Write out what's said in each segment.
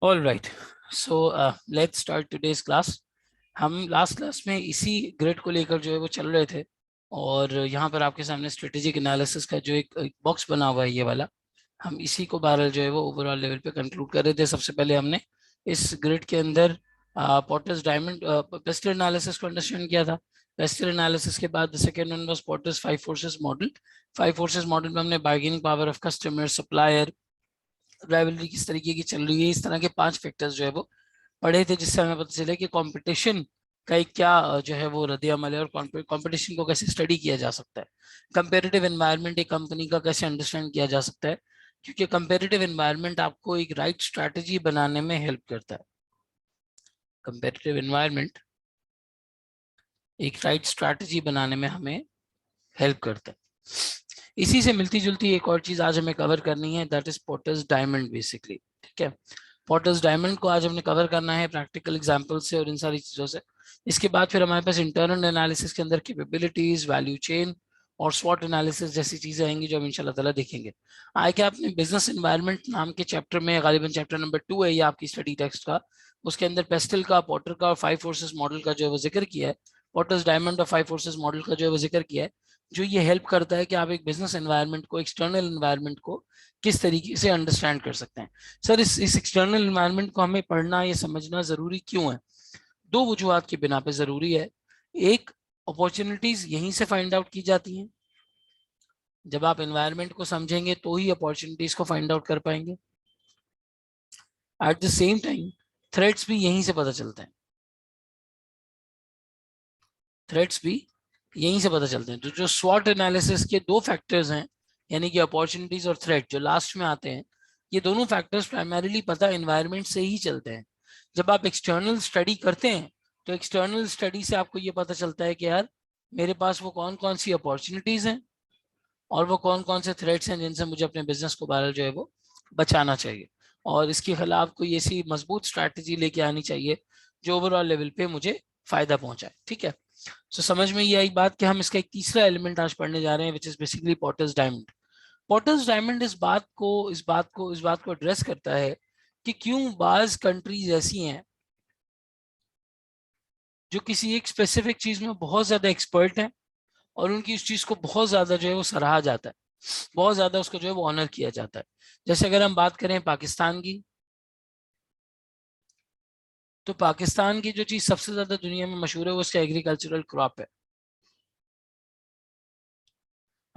All right, so let's start today's class. हम last class में इसी ग्रिड को लेकर जो है वो चल रहे थे, और यहाँ पर आपके सामने स्ट्रेटेजिक एनालिसिस का जो एक बॉक्स बना हुआ है ये वाला, हम इसी को बहरहाल जो है वो ओवरऑल लेवल पे कंक्लूड कर रहे थे। सबसे पहले हमने इस ग्रिड के अंदर पॉटर्स डायमंड पेस्टल एनालिसिस को अंडरस्टैंड किया था। पेस्टल एनालिसिस के बाद second one was Porter's five forces model. Five forces model में हमने bargaining power of customer, supplier, rivalry किस तरीके की चल रही है, इस तरह के 5 फैक्टर्स जो है वो पढ़े थे, जिससे हमें पता चला कि कंपटीशन का एक क्या जो है वो रद्द अमल है, और कंपटीशन को कैसे स्टडी किया जा सकता है। कंपेरेटिव एनवायरनमेंट एक कंपनी का कैसे अंडरस्टैंड किया जा सकता है, क्योंकि कंपेरेटिव एनवायरनमेंट आपको एक राइट स्ट्रैटेजी बनाने में हेल्प करता है। कंपेरेटिव एनवायरनमेंट एक राइट स्ट्रैटेजी बनाने में हमें हेल्प करता है। इसी से मिलती जुलती एक और चीज आज हमें कवर करनी है, that is Porter's diamond basically. ठीक है, पॉटर्स डायमंड को आज हमने कवर करना है प्रैक्टिकल एग्जांपल से और इन सारी चीजों से। इसके बाद फिर हमारे पास इंटरनल एनालिसिस के अंदर कैपेबिलिटीज, वैल्यू चेन और स्वॉट एनालिसिस जैसी चीजें आएंगी जो हम इंशाल्लाह ताला देखेंगे। आए क्या आपने बिजनेस एनवायरनमेंट नाम के चैप्टर में, गालिबन चैप्टर नंबर 2 है ये आपकी स्टडी टेक्स्ट का, उसके अंदर पेस्टल का, पॉटर का और फाइव फोर्सेस मॉडल का जो है वो जिक्र किया है। पॉटर्स डायमंड और फाइव फोर्सेस मॉडल का जो है वो जिक्र किया है, जो ये हेल्प करता है कि आप एक बिजनेस एनवायरनमेंट को, एक्सटर्नल एनवायरनमेंट को किस तरीके से अंडरस्टैंड कर सकते हैं। सर इस एक्सटर्नल एनवायरनमेंट को हमें पढ़ना या समझना जरूरी क्यों है? दो वजूहत की बिना पे जरूरी है। एक, अपॉर्चुनिटीज यहीं से फाइंड आउट की जाती हैं। जब आप एनवायरनमेंट को समझेंगे तो ही अपॉर्चुनिटीज को फाइंड आउट कर पाएंगे। Eight the same time threats भी यहीं से पता चलते हैं। थ्रेट्स भी यहीं से पता चलते हैं। तो जो स्वॉट एनालिसिस के दो फैक्टर्स हैं, यानी कि अपॉर्चुनिटीज और थ्रेट जो लास्ट में आते हैं, ये दोनों फैक्टर्स प्राइमरीली पता एनवायरनमेंट से ही चलते हैं। जब आप एक्सटर्नल स्टडी करते हैं तो एक्सटर्नल स्टडी से आपको ये पता चलता है कि यार मेरे पास वो कौन कौन सी अपॉर्चुनिटीज हैं और वो कौन कौन से थ्रेट्स हैं जिनसे मुझे अपने बिजनेस को बहरहाल जो है वो बचाना चाहिए, और इसके खिलाफ कोई ऐसी मजबूत स्ट्रैटेजी लेके आनी चाहिए जो ओवरऑल लेवल पे मुझे फायदा पहुंचाए। ठीक है, तो समझ में ये आई बात कि हम इसका एक तीसरा एलिमेंट आज पढ़ने जा रहे हैं, which is basically Porter's diamond. Porter's diamond इस बात को एड्रेस करता है कि क्यों बाज कंट्रीज ऐसी हैं जो किसी एक स्पेसिफिक चीज में बहुत ज्यादा एक्सपर्ट हैं, और उनकी उस चीज को बहुत ज्यादा जो है वो सराहा जाता है, बहुत ज्यादा उसको जो है वो ऑनर किया जाता है। जैसे अगर हम बात करें पाकिस्तान की, तो पाकिस्तान की जो चीज सबसे ज्यादा दुनिया में मशहूर है वो उसका एग्रीकल्चरल क्रॉप है।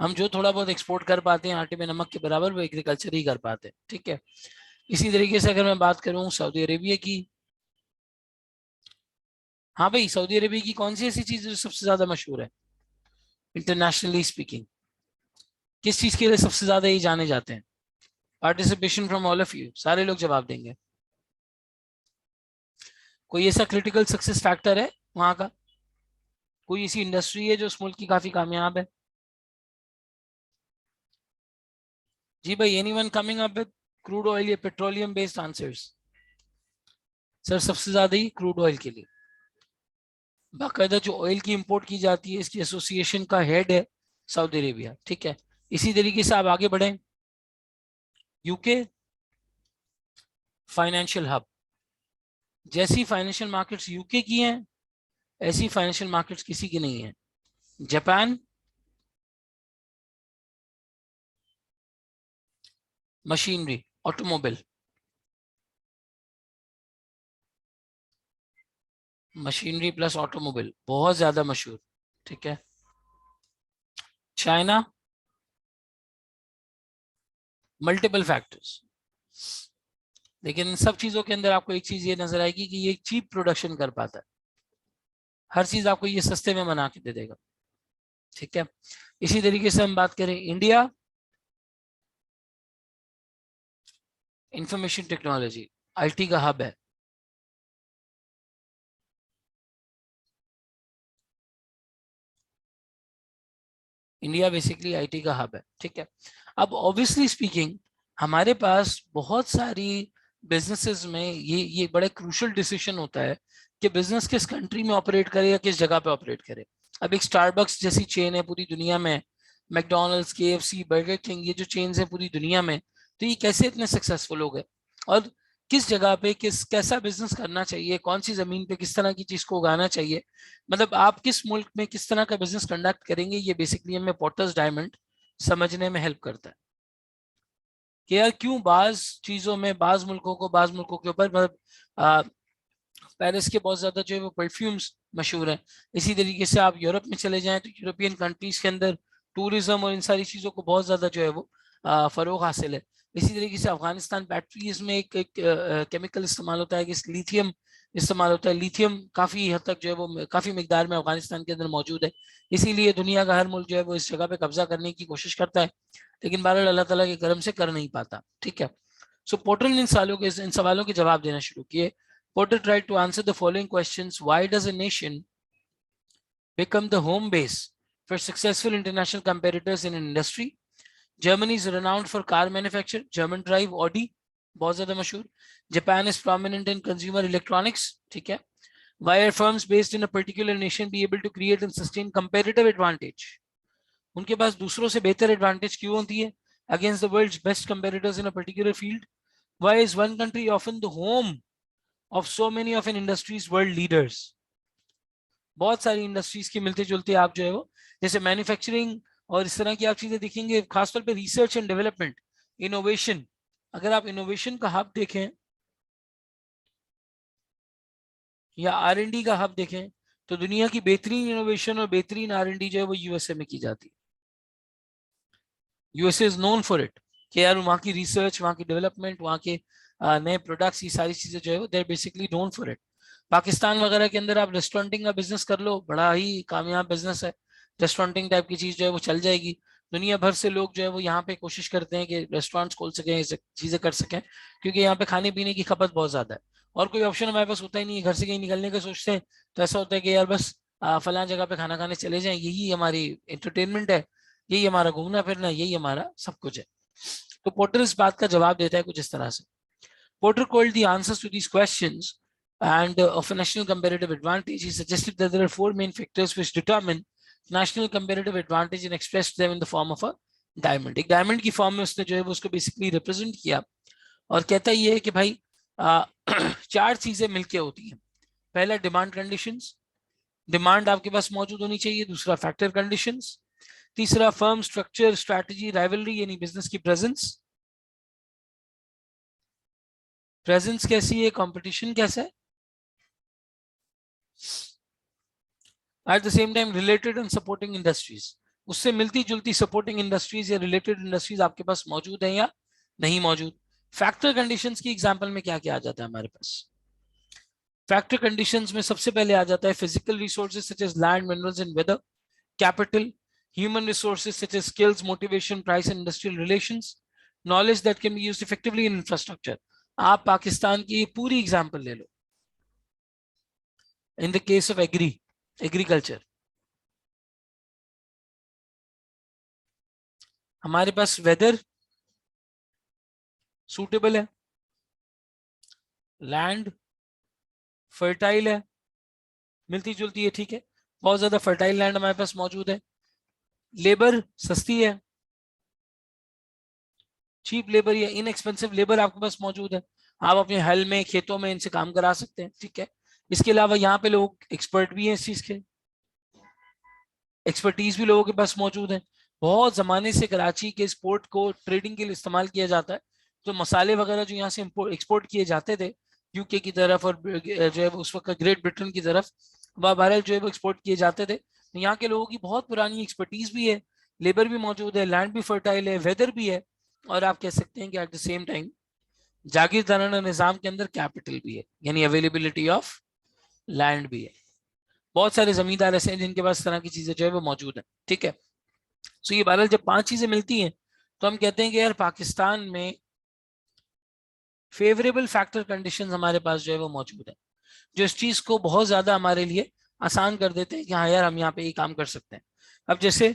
हम जो थोड़ा बहुत एक्सपोर्ट कर पाते हैं आटे में नमक के बराबर, वो एग्रीकल्चर ही कर पाते हैं। ठीक है, इसी तरीके से अगर मैं बात करूं सऊदी अरेबिया की, हाँ भाई, सऊदी अरेबिया की कौन सी ऐसी चीज है जो सबसे ज्यादा मशहूर है इंटरनेशनली स्पीकिंग? किस चीज के लिए सबसे ज्यादा ये जाने जाते हैं? Participation from all of you, सारे लोग जवाब देंगे। कोई ऐसा क्रिटिकल सक्सेस फैक्टर है वहां का? कोई ऐसी इंडस्ट्री है जो उस मुल्क की काफी कामयाब है? जी भाई, anyone coming up with crude oil या पेट्रोलियम बेस्ड आंसर्स? सर सबसे ज्यादा ही क्रूड ऑयल के लिए। बाकायदा जो ऑयल की इंपोर्ट की जाती है इसकी एसोसिएशन का हेड है सऊदी अरेबिया। ठीक है, इसी तरीके से आप आगे बढ़ें, यूके फाइनेंशियल हब। जैसी फाइनेंशियल मार्केट्स यूके की हैं, ऐसी फाइनेंशियल मार्केट्स किसी की नहीं है। Japan machinery, automobile, machinery plus automobile बहुत ज्यादा मशहूर। ठीक है, चाइना मल्टीपल फैक्टर्स। लेकिन इन सब चीजों के अंदर आपको एक चीज ये नजर आएगी कि ये चीप प्रोडक्शन कर पाता है, हर चीज आपको ये सस्ते में बना के दे देगा। ठीक है, इसी तरीके से हम बात करें इंडिया, इंफॉर्मेशन टेक्नोलॉजी, आईटी का हब है। इंडिया बेसिकली आईटी का हब है। ठीक है, अब ऑब्वियसली स्पीकिंग हमारे पास बहुत सारी बिजनेसेस में ये बड़ा क्रूशल डिसीजन होता है कि बिजनेस किस कंट्री में ऑपरेट करे या किस जगह पे ऑपरेट करे। अब एक स्टारबक्स जैसी चेन है पूरी दुनिया में, मैकडोनल्ड्स, केएफसी, बर्गर किंग, ये जो चेन्स है पूरी दुनिया में, तो ये कैसे इतने सक्सेसफुल हो गए? और किस जगह पे कैसा बिजनेस करना चाहिए, कौन सी जमीन पे किस तरह की चीज को उगाना चाहिए, मतलब आप किस मुल्क में किस तरह का बिजनेस कंडक्ट करेंगे, ये बेसिकली हमें पॉटर्स डायमंड समझने में हेल्प करता है कि यार क्यों बाज चीजों में बाज मुल्कों के ऊपर मतलब पेरिस के बहुत ज्यादा जो है वो परफ्यूम्स मशहूर हैं। इसी तरीके से आप यूरोप में चले जाएं तो यूरोपियन कंट्रीज के अंदर टूरिज्म और इन सारी चीज़ों को बहुत ज़्यादा जो है वो फ़रोग हासिल है। इसी तरीके से अफगानिस्तान बैटरीज में एक केमिकल इस्तेमाल होता है कि लिथियम इस्तेमाल होता है। लिथियम काफ़ी हद तक जो है वो काफ़ी मिकदार में अफगानिस्तान के अंदर मौजूद है। इसीलिए दुनिया का हर मुल्क जो है वो इस जगह पे कब्जा करने की कोशिश करता है, लेकिन बहरहाल अल्लाह ताला के करम से कर नहीं पाता। ठीक है, सो पोर्टर ने इन सवालों के जवाब देना शुरू किए। Porter tried to answer the following questions. Why does a nation become the home base for successful international competitors in an industry? Germany is renowned for car manufacture. German drive Audi, बहुत ज़्यादा मशहूर. Japan is prominent in consumer electronics. ठीक है. Why are firms based in a particular nation be able to create and sustain competitive advantage? उनके पास दूसरों से बेहतर advantage क्यों होती है against the world's best competitors in a particular field? Why is one country often the home of so many of an industry's world leaders? बहुत सारी industries की मिलती जुलती आप जो है वो जैसे मैन्युफैक्चरिंग और इस तरह की आप चीजें देखेंगे, खासतौर पे रिसर्च एंड डेवलपमेंट, इनोवेशन। अगर आप इनोवेशन का हब देखें या R&D का हब देखें तो दुनिया की बेहतरीन इनोवेशन और बेहतरीन R&D जो है वो यूएसए में की जाती है। USA is known for it कि यार वहाँ की रिसर्च, वहाँ की डेवलपमेंट, वहाँ के नए प्रोडक्ट्स, ये सारी चीजें जो है वो they are basically known for it. Pakistan वगैरह के अंदर आप रेस्टोरेंटिंग का बिजनेस कर लो, बड़ा ही कामयाब बिजनेस है। रेस्टोरेंटिंग टाइप की चीज जो है वो चल जाएगी। दुनिया भर से लोग जो है वो यहाँ पे कोशिश करते हैं कि रेस्टोरेंट्स खोल सकें, ये चीजें कर सकें, क्योंकि यहाँ पे खाने पीने की खपत बहुत ज्यादा है और कोई ऑप्शन हमारे पास होता ही नहीं है। घर से कहीं निकलने का सोचते हैं तो ऐसा होता है कि यार बस फलां जगह पे खाना खाने चले जाएं, यही हमारी एंटरटेनमेंट है, यही हमारा घूमना फिरना, यही हमारा सब कुछ है। तो पोर्टर इस बात का जवाब देता है कुछ इस तरह से। Porter called the answers to these questions and of a national competitive advantage. He suggested that there are four main factors which determine national competitive advantage and expressed them in the form of a diamond. एक diamond की form में उसने जो है वो उसको basically represent किया और कहता ये है कि भाई चार चीजें मिलके होती हैं। पहला डिमांड कंडीशंस, डिमांड आपके पास मौजूद होनी चाहिए। दूसरा फैक्टर कंडीशंस। तीसरा फर्म स्ट्रक्चर, स्ट्रैटेजी, राइवलरी यानी बिजनेस की प्रेजेंस। प्रेजेंस कैसी है, कंपटीशन कैसा है, eight the same time related and supporting industries, उससे मिलती जुलती सपोर्टिंग इंडस्ट्रीज या रिलेटेड इंडस्ट्रीज आपके पास मौजूद है या नहीं मौजूद। फैक्टर कंडीशंस की एग्जांपल में क्या क्या आ जाता है हमारे पास? फैक्टर कंडीशंस में सबसे पहले आ जाता है physical resources such as land, minerals and weather. Capital, human resources such as skills, motivation, price and industrial relations, knowledge that can be used effectively in infrastructure। आप पाकिस्तान की पूरी एग्जांपल ले लो in the case of agriculture. हमारे पास weather suitable है, land fertile है, मिलती जुलती है, ठीक है, बहुत ज्यादा फर्टाइल लैंड हमारे पास मौजूद है। लेबर सस्ती है, चीप लेबर या इनएक्सपेंसिव लेबर आपके पास मौजूद है, आप अपने हल में खेतों में इनसे काम करा सकते हैं, ठीक है। इसके अलावा यहाँ पे लोग एक्सपर्ट भी हैं इस चीज के, एक्सपर्टीज भी लोगों के पास मौजूद है। बहुत जमाने से कराची के स्पोर्ट को ट्रेडिंग के लिए इस्तेमाल किया जाता है। तो मसाले वगैरह जो यहाँ से एक्सपोर्ट किए जाते थे यूके की तरफ और जो है उस वक्त ग्रेट ब्रिटेन की तरफ, वह भारत जो है वो एक्सपोर्ट किए जाते थे। तो यहाँ के लोगों की बहुत पुरानी एक्सपर्टीज भी है, लेबर भी मौजूद है, लैंड भी फर्टाइल है, वेदर भी है, और आप कह सकते हैं कि एट द सेम टाइम जागीरदाराना निजाम के अंदर कैपिटल भी है, यानी अवेलेबिलिटी ऑफ लैंड भी है। बहुत सारे जमींदार ऐसे हैं जिनके पास तरह की चीजें जो है वो मौजूद है, ठीक है। सो ये बहरहाल जब पांच चीजें मिलती हैं तो हम कहते हैं कि यार पाकिस्तान में फेवरेबल फैक्टर कंडीशंस हमारे पास जो है वो मौजूद है, जो इस चीज को बहुत ज्यादा हमारे लिए आसान कर देते हैं कि हाँ यार हम यहाँ पे ये काम कर सकते हैं। अब जैसे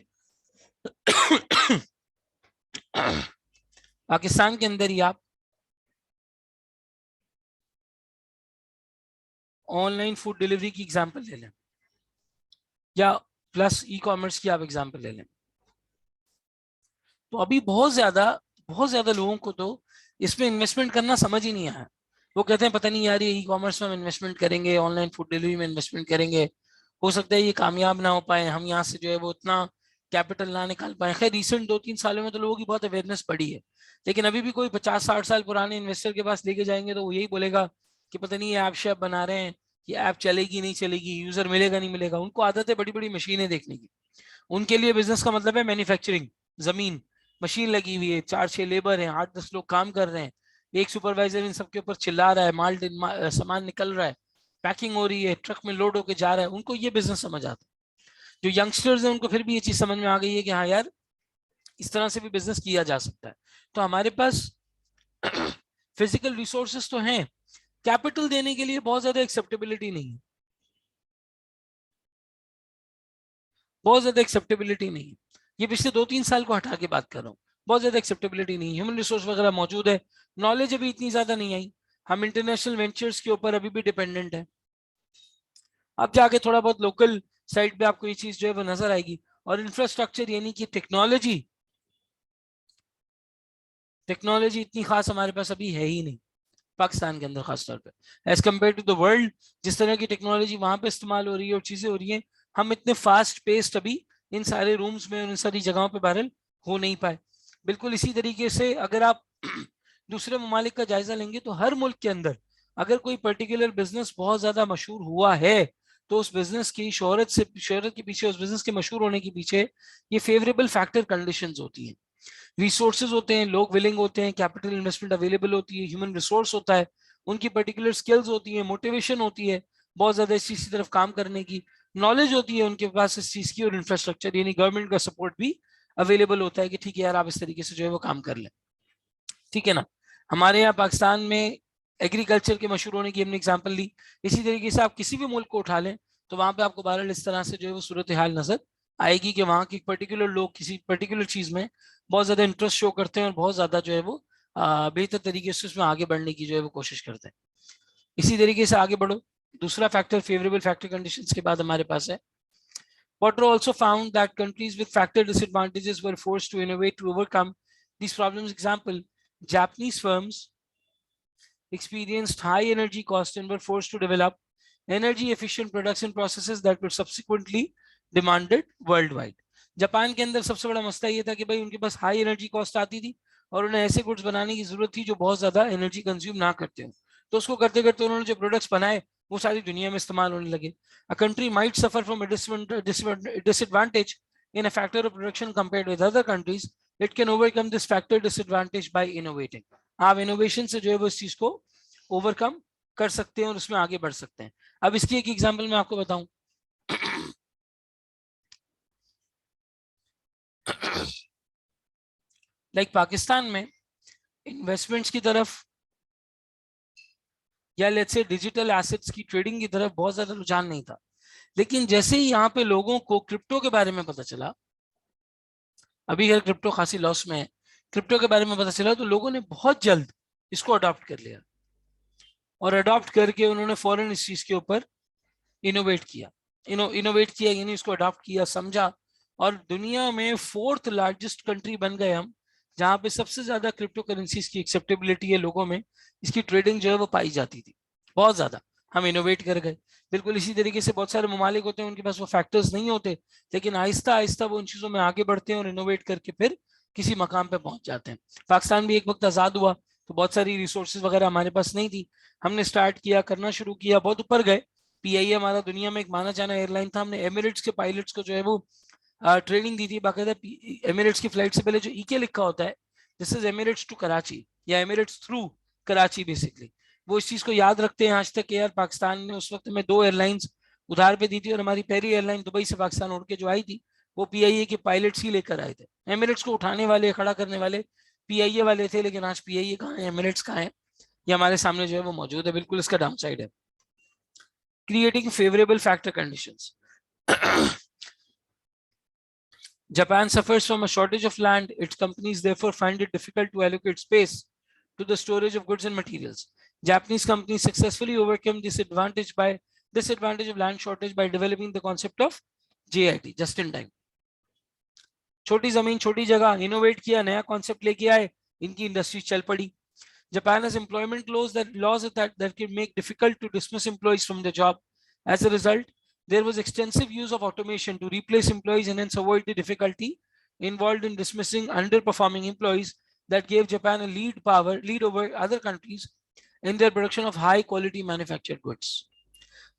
पाकिस्तान के अंदर ही आप ऑनलाइन फूड डिलीवरी की एग्जांपल ले लें या प्लस ई कॉमर्स की आप एग्जांपल ले लें, तो अभी बहुत ज्यादा लोगों को तो इसमें इन्वेस्टमेंट करना समझ ही नहीं आया वो कहते हैं पता नहीं यार, ये ई कॉमर्स में हम इन्वेस्टमेंट करेंगे, ऑनलाइन फूड डिलीवरी में इन्वेस्टमेंट करेंगे, हो सकता है ये कामयाब ना हो पाए, हम यहाँ से जो है वो उतना कैपिटल ना निकाल पाए। खैर रिसेंट 2-3 सालों में तो लोगों की बहुत अवेयरनेस बढ़ी है, लेकिन अभी भी कोई 50-60 साल पुराने इन्वेस्टर के पास लेके जाएंगे तो वो यही बोलेगा कि पता नहीं ये ऐप शैप बना रहे हैं, ये ऐप चलेगी नहीं चलेगी, यूजर मिलेगा नहीं मिलेगा। उनको आदत है बड़ी बड़ी मशीनें देखने की। उनके लिए बिजनेस का मतलब है मैन्युफैक्चरिंग, जमीन, मशीन लगी हुई है, 4-6 लेबर हैं, 8-10 लोग काम कर रहे हैं, एक सुपरवाइजर इन सबके ऊपर चिल्ला रहा है, सामान निकल रहा है, पैकिंग हो रही है, ट्रक में लोड होके जा रहा है। उनको ये बिजनेस समझ आता है। जो यंगस्टर्स हैं उनको फिर भी ये चीज समझ में आ गई है कि हाँ यार, इस तरह से भी बिजनेस किया जा सकता है। तो हमारे पास फिजिकल रिसोर्सेस तो हैं, कैपिटल देने के लिए बहुत ज्यादा एक्सेप्टेबिलिटी नहीं है, बहुत ज्यादा एक्सेप्टेबिलिटी नहीं है। ये पिछले 2-3 साल को हटा के बात कर रहा हूँ, बहुत ज्यादा एक्सेप्टेबिलिटी नहीं है। ह्यूमन रिसोर्स वगैरह मौजूद है, नॉलेज अभी इतनी ज्यादा नहीं आई, हम इंटरनेशनल वेंचर्स के ऊपर अभी भी डिपेंडेंट है। अब जाके थोड़ा बहुत लोकल साइड पे आपको ये चीज जो है वो नजर आएगी। और इंफ्रास्ट्रक्चर यानी कि टेक्नोलॉजी, टेक्नोलॉजी इतनी खास हमारे पास अभी है ही नहीं पाकिस्तान के अंदर, खासतौर पे as compared to the world. जिस तरह की टेक्नोलॉजी वहां पे इस्तेमाल हो रही है और चीजें हो रही हैं, हम इतने फास्ट पेस्ड अभी इन सारे रूम्स में और इन सारी जगहों पे बहरहाल हो नहीं पाए। बिल्कुल इसी तरीके से अगर आप दूसरे ममालिक का जायजा लेंगे तो हर मुल्क के अंदर अगर कोई पर्टिकुलर बिजनेस बहुत ज्यादा मशहूर हुआ है तो उस बिजनेस की शोहरत के पीछे, उस बिजनेस के मशहूर होने के पीछे ये फेवरेबल फैक्टर कंडीशंस होती हैं। रिसोर्सेज होते हैं, लोग विलिंग होते हैं, कैपिटल इन्वेस्टमेंट अवेलेबल होती है, ह्यूमन रिसोर्स होता है, उनकी पर्टिकुलर स्किल्स होती है, मोटिवेशन होती है बहुत ज्यादा इस चीज की तरफ काम करने की, नॉलेज होती है उनके पास इस चीज की, और इंफ्रास्ट्रक्चर यानी गवर्नमेंट का सपोर्ट भी अवेलेबल होता है कि ठीक है यार आप इस तरीके से जो है वो काम कर लें। ठीक है ना। हमारे यहाँ पाकिस्तान में एग्रीकल्चर के मशहूर होने की हमने एग्जाम्पल ली, इसी तरीके से आप किसी भी मुल्क को उठा लें तो वहां पे आपको बहरहाल इस तरह से जो है वो सूरत हाल नजर आएगी कि वहाँ की पर्टिकुलर लोग किसी पर्टिकुलर चीज में बहुत ज्यादा इंटरेस्ट शो करते हैं और बहुत ज्यादा जो है वो बेहतर तरीके से उसमें आगे बढ़ने की जो है वो कोशिश करते हैं। इसी तरीके से आगे बढ़ो। दूसरा फैक्टर फेवरेबल फैक्टर कंडीशंस के बाद हमारे पास है, Potter also found that countries with factor disadvantages were forced to innovate to overcome these problems. Example, Japanese firms experienced high energy costs and were forced to develop energy efficient products and processes that were subsequently demanded worldwide. Japan के अंदर सबसे बड़ा मसला ये था कि भाई उनके पास हाई एनर्जी कॉस्ट आती थी और उन्हें ऐसे गुड्स बनाने की जरूरत थी जो बहुत ज्यादा एनर्जी कंज्यूम ना करते हो। तो उसको करते करते उन्होंने जो प्रोडक्ट्स बनाए वो सारी दुनिया में इस्तेमाल होने लगे। A country might suffer from a disadvantage in a factor of production compared with other countries. It can overcome this factor disadvantage by innovating. आप इनोवेशन से जो है वो इस चीज को ओवरकम कर सकते हैं और उसमें आगे बढ़ सकते हैं। अब इसकी एक एग्जांपल मैं आपको बताऊं। लाइक पाकिस्तान में इन्वेस्टमेंट्स की तरफ या लेट्स से डिजिटल एसेट्स की ट्रेडिंग की तरफ बहुत ज्यादा रुझान नहीं था, लेकिन जैसे ही यहाँ पे लोगों को क्रिप्टो के बारे में पता चला, अभी अगर क्रिप्टो खासी लॉस में है, क्रिप्टो के बारे में पता चला तो लोगों ने बहुत जल्द इसको अडॉप्ट कर लिया और अडॉप्ट करके उन्होंने फौरन इस चीज के ऊपर इनोवेट किया। इनोवेट किया यानी इसको अडॉप्ट किया, समझा, और दुनिया में 4th लार्जेस्ट कंट्री बन गए हम, जहां पे सबसे ज्यादा क्रिप्टो करेंसीज की एक्सेप्टेबिलिटी है, लोगों में इसकी ट्रेडिंग जो है वो पाई जाती थी बहुत ज्यादा। हम इनोवेट कर गए। बिल्कुल इसी तरीके से बहुत सारे ममालिक होते हैं उनके पास वो फैक्टर्स नहीं होते, लेकिन आहिस्ता आहिस्ता वो उन चीजों में आगे बढ़ते हैं और इनोवेट करके फिर किसी मकाम पे पहुंच जाते हैं। पाकिस्तान भी एक वक्त आजाद हुआ तो बहुत सारी रिसोर्सेज वगैरह हमारे पास नहीं थी, हमने स्टार्ट किया, करना शुरू किया, बहुत ऊपर गए। पीआईए हमारा दुनिया में एक माना जाना एयरलाइन था, हमने एमिरेट्स के पायलट्स को जो है वो ट्रेनिंग दी थी बाकायदा। एमिरेट्स की फ्लाइट से पहले जो ईके लिखा होता है, this is Emirates to Karachi या एमिरेट्स थ्रू कराची बेसिकली, वो इस चीज को याद रखते हैं आज तक कि यार पाकिस्तान ने उस वक्त में 2 एयरलाइंस उधार पे दी थी और हमारी पहली एयरलाइन दुबई से पाकिस्तान उड़ के जो आई थी वो पीआईए के पायलट्स ही लेकर आए थे। एमिरेट्स को उठाने वाले, खड़ा करने वाले पीआईए वाले थे, लेकिन आज पीआईए कहाँ है, एमिरेट्स कहाँ है, ये हमारे सामने जो है वो मौजूद है। बिल्कुल इसका डाउन साइड है। Creating favourable factor conditions. Japan suffers from a shortage of land. Its companies therefore find it difficult to allocate space to the storage of goods and materials. Japanese companies successfully overcome disadvantage of land shortage by developing the concept of JIT, just in time. छोटी जमीन छोटी जगह, innovate किया, नया concept लेके आए, इनकी industry चल पड़ी। Japan has employment laws that can make difficult to dismiss employees from the job. As a result, there was extensive use of automation to replace employees and hence avoid the difficulty involved in dismissing underperforming employees that gave Japan a lead over other countries in their production of high quality manufactured goods.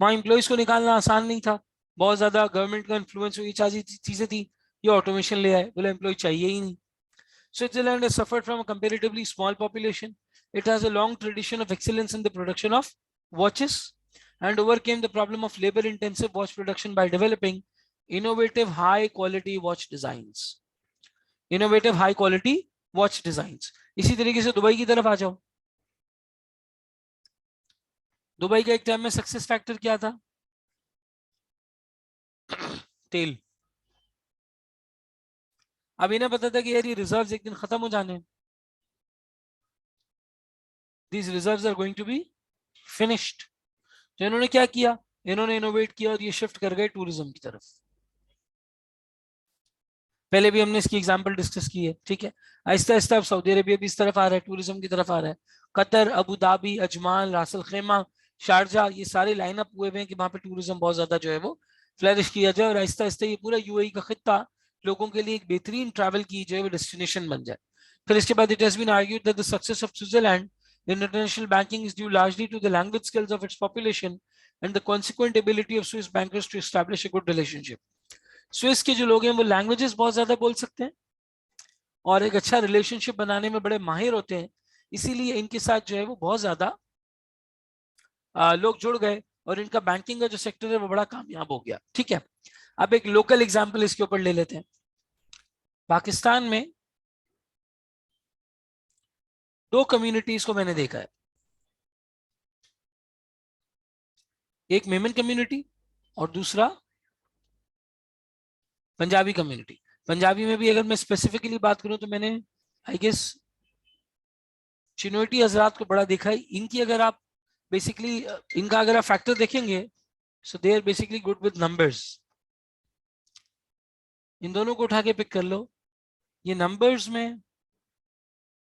वहाँ employees को निकालना आसान नहीं था, बहुत ज्यादा government का influence हुई चीजें थी, ये ऑटोमेशन ले आए, बोले एम्प्लॉय चाहिए ही नहीं. Switzerland has suffered from a comparatively small population. It has a long tradition of excellence in the production of watches and overcame the problem of labor intensive watch production by developing innovative high quality watch designs. Innovative high quality watch designs. इसी तरीके से Dubai की तरफ आ जाओ. Dubai का एक time में success factor क्या था? तेल. अब इन्हें पता था कि यार ये रिजर्व्स एक दिन खत्म हो जाने, these reserves are going to be finished. तो इन्होंने क्या किया? इन्होंने इनोवेट किया और ये शिफ्ट कर गए टूरिज्म की तरफ. पहले भी हमने इसकी एग्जांपल डिस्कस की है, ठीक है. आहिस्ता आहिस्ता अब सऊदी अरेबिया भी इस तरफ आ रहा है, टूरिज्म की तरफ आ रहा है. कतर, अबू धाबी, अजमान, रासल खेमा, शारजा, ये सारे लाइनअप हुए हैं कि वहां पे टूरिज्म बहुत ज्यादा जो है वो फ्लरिश किया जाए और आहिस्ता आहिस्ता ये पूरा यूएई का खित्ता लोगों के लिए एक बेहतरीन ट्रैवल की जो है वो डेस्टिनेशन बन जाए. फिर इसके बाद it has been argued that the success of Switzerland in international banking is due largely to the language skills of its population and the consequent ability of Swiss bankers to establish a good relationship. Swiss के जो लोग हैं वो languages बहुत ज्यादा बोल सकते हैं और एक अच्छा रिलेशनशिप बनाने में बड़े माहिर होते हैं, इसीलिए इनके साथ जो है वो बहुत ज्यादा लोग जुड़ गए और इनका बैंकिंग का जो सेक्टर है वो बड़ा कामयाब हो गया. ठीक है, अब एक लोकल एग्जांपल इसके ऊपर ले लेते हैं. पाकिस्तान में दो कम्युनिटीज को मैंने देखा है, एक मेमन कम्युनिटी और दूसरा पंजाबी कम्युनिटी. पंजाबी में भी अगर मैं स्पेसिफिकली बात करूं तो मैंने आई गेस चिनोटी हजरात को बड़ा देखा है. इनकी अगर आप बेसिकली इनका अगर आप फैक्टर देखेंगे so they are basically good with numbers. इन दोनों को उठा के पिक कर लो, ये नंबर्स में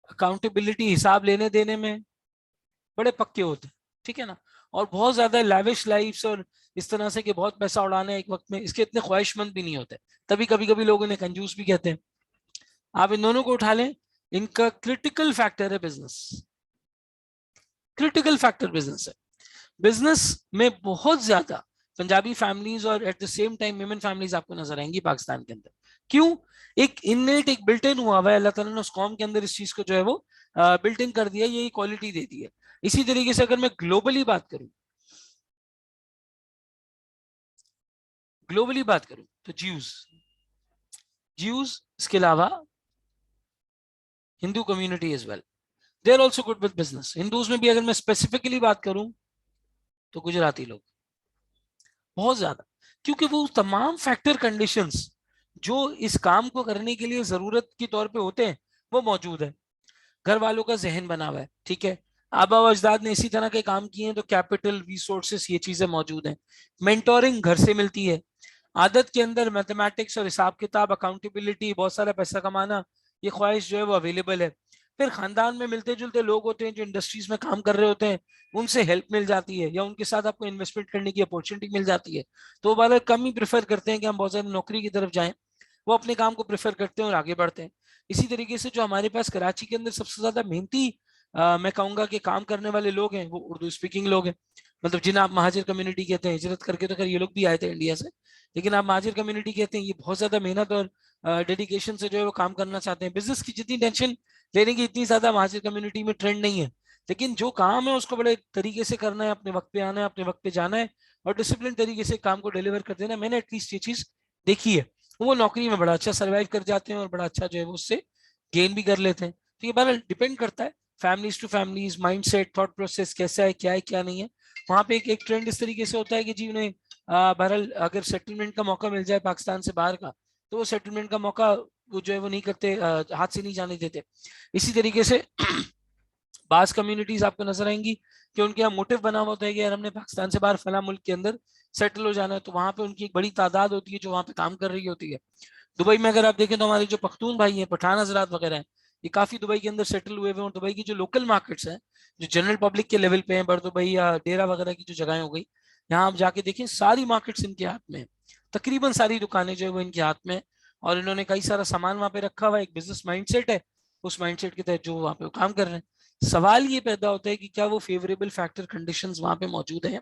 अकाउंटेबिलिटी हिसाब लेने देने में बड़े पक्के होते हैं, ठीक है ना. और बहुत ज्यादा लैविश लाइफ्स और इस तरह से कि बहुत पैसा उड़ाना एक वक्त में, इसके इतने ख्वाहिशमंद भी नहीं होते, तभी कभी कभी लोग इन्हें कंजूस भी कहते हैं. आप इन दोनों को उठा लें, इनका क्रिटिकल फैक्टर है बिजनेस. क्रिटिकल फैक्टर बिजनेस है. बिजनेस में बहुत ज्यादा पंजाबी फैमिलीज और eight the same time Memon families आपको नजर आएंगी पाकिस्तान के अंदर. क्यों? एक इननेट एक बिल्ट इन हुआ हुआ है, अल्लाह ताला ने उस कौम के अंदर इस चीज को जो है वो बिल्ट इन कर दिया, ये क्वालिटी दे दी है. इसी तरीके से अगर मैं ग्लोबली बात करूं तो ज्यूज इसके अलावा Hindu community as well, they are also good with business. Hindus में भी अगर मैं स्पेसिफिकली बात करूं तो गुजराती लोग बहुत ज्यादा, क्योंकि वो तमाम फैक्टर कंडीशंस जो इस काम को करने के लिए जरूरत के तौर पे होते हैं वो मौजूद है. घर वालों का जहन बना हुआ है, ठीक है. आबा अजदाद ने इसी तरह के काम किए हैं तो कैपिटल रिसोर्सेस ये चीजें मौजूद हैं. मेंटोरिंग घर से मिलती है. आदत के अंदर मैथमेटिक्स और हिसाब किताब, अकाउंटेबिलिटी, बहुत सारा पैसा कमाना, ये ख्वाहिश जो है वो अवेलेबल है. फिर खानदान में मिलते जुलते लोग होते हैं जो इंडस्ट्रीज में काम कर रहे होते हैं, उनसे हेल्प मिल जाती है या उनके साथ आपको इन्वेस्टमेंट करने की अपॉर्चुनिटी मिल जाती है. तो वो वाले कम ही प्रेफर करते हैं कि हम बहुत ज्यादा नौकरी की तरफ जाएं, वो अपने काम को प्रेफर करते हैं और आगे बढ़ते हैं. इसी तरीके से जो हमारे पास कराची के अंदर सबसे ज्यादा मेहनती मैं कहूंगा कि काम करने वाले लोग हैं वो उर्दू स्पीकिंग लोग हैं. मतलब जिन्हें आप महाजिर कम्युनिटी कहते हैं, हिजरत करके तो खैर ये लोग भी आए थे इंडिया से, लेकिन आप महाजिर कम्युनिटी कहते हैं. ये बहुत ज्यादा मेहनत और डेडिकेशन से जो है वो काम करना चाहते हैं. बिजनेस की जितनी टेंशन लेने की इतनी ज्यादा महाजिर कम्युनिटी में ट्रेंड नहीं है, लेकिन जो काम है उसको बड़े तरीके से करना है, अपने वक्त पे आना है, अपने वक्त पे जाना है और डिसिप्लिन तरीके से काम को डिलीवर कर देना. मैंने एटलीस्ट ये चीज देखी है. वो नौकरी में बड़ा अच्छा सर्वाइव कर जाते हैं और बड़ा अच्छा जो है वो उससे गेन भी कर लेते हैं. तो ये बहरहाल डिपेंड करता है families to families, mindset, thought process कैसा है, क्या नहीं है. वहाँ पे एक ट्रेंड इस तरीके से होता है कि जी उन्हें बहरहाल अगर सेटलमेंट का मौका मिल जाए पाकिस्तान से बाहर का तो वो सेटलमेंट का मौका वो जो है वो नहीं करते, हाथ से नहीं जाने देते. इसी तरीके से बास कम्युनिटीज आपको नजर आएंगी कि उनके यहाँ मोटिव बना हुआ होता है कि यार हमने पाकिस्तान से बाहर फला मुल्क के अंदर सेटल हो जाना है. तो वहाँ पे उनकी एक बड़ी तादाद होती है जो वहाँ पे काम कर रही होती है. दुबई में अगर आप देखें तो हमारे जो पख्तून भाई हैं, पठान हजरात वगैरह हैं, ये काफी दुबई के अंदर सेटल हुए हुए हैं, और दुबई की जो लोकल मार्केट्स हैं जो जनरल पब्लिक के लेवल पे हैं, बरदुबई या डेरा वगैरह की जो जगहें हो गई, यहाँ आप जाके देखें सारी मार्केट्स इनके हाथ में है। तकरीबन सारी दुकानें जो है वो इनके हाथ में है, और इन्होंने कई सारा सामान वहां पे रखा हुआ है। एक बिजनेस माइंडसेट है, उस माइंडसेट के तहत जो वहां पे वो काम कर रहे हैं। सवाल ये पैदा होता है कि क्या वो फेवरेबल फैक्टर कंडीशंस वहां पे मौजूद हैं,